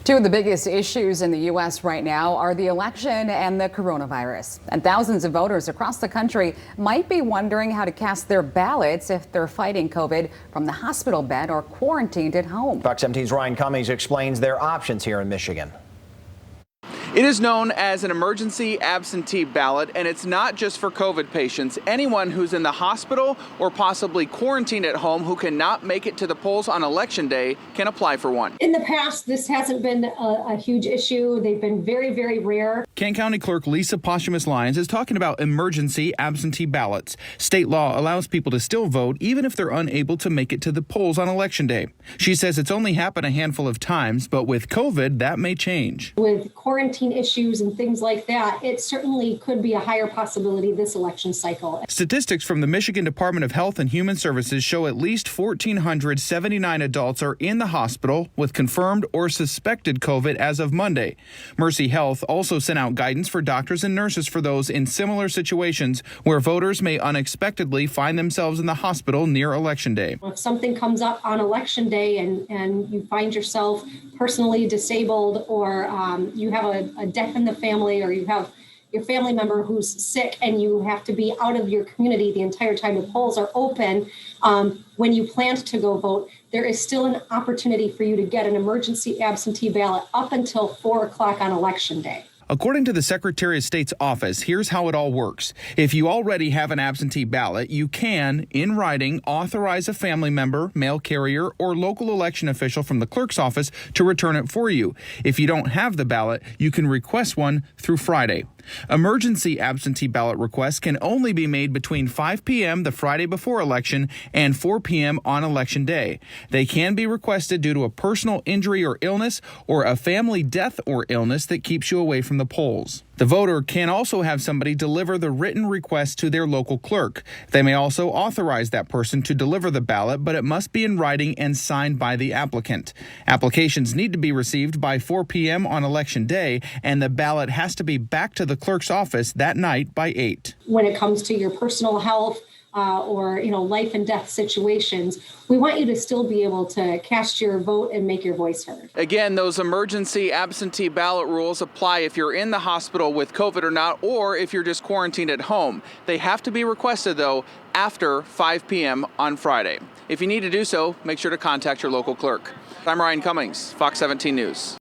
Two of the biggest issues in the U.S. right now are the election and the coronavirus. And thousands of voters across the country might be wondering how to cast their ballots if they're fighting COVID from the hospital bed or quarantined at home. Fox 17's Ryan Cummings explains their options here in Michigan. It is known as an emergency absentee ballot, and it's not just for COVID patients. Anyone who's in the hospital or possibly quarantined at home who cannot make it to the polls on Election Day can apply for one. In the past, this hasn't been a huge issue. They've been very, very rare. Kent County Clerk Lisa Posthumous-Lyons is talking about emergency absentee ballots. State law allows people to still vote even if they're unable to make it to the polls on Election Day. She says it's only happened a handful of times, but with COVID, that may change. With quarantine issues and things like that, it certainly could be a higher possibility this election cycle. Statistics from the Michigan Department of Health and Human Services show at least 1,479 adults are in the hospital with confirmed or suspected COVID as of Monday. Mercy Health also sent out guidance for doctors and nurses for those in similar situations where voters may unexpectedly find themselves in the hospital near Election Day. If something comes up on Election Day and you find yourself personally disabled, or you have a death in the family, or you have your family member who's sick and you have to be out of your community the entire time the polls are open, when you plan to go vote, there is still an opportunity for you to get an emergency absentee ballot up until 4 o'clock on Election Day. According to the Secretary of State's office, here's how it all works. If you already have an absentee ballot, you can, in writing, authorize a family member, mail carrier, or local election official from the clerk's office to return it for you. If you don't have the ballot, you can request one through Friday. Emergency absentee ballot requests can only be made between 5 p.m. the Friday before election and 4 p.m. on Election Day. They can be requested due to a personal injury or illness or a family death or illness that keeps you away from the polls. The voter can also have somebody deliver the written request to their local clerk. They may also authorize that person to deliver the ballot, but it must be in writing and signed by the applicant. Applications need to be received by 4 p.m. on Election Day, and the ballot has to be back to the clerk's office that night by 8. When it comes to your personal health, or life and death situations, we want you to still be able to cast your vote and make your voice heard. Again, those emergency absentee ballot rules apply if you're in the hospital with COVID or not, or if you're just quarantined at home. They have to be requested, though, after 5 p.m. on Friday. If you need to do so, make sure to contact your local clerk. I'm Ryan Cummings, Fox 17 News.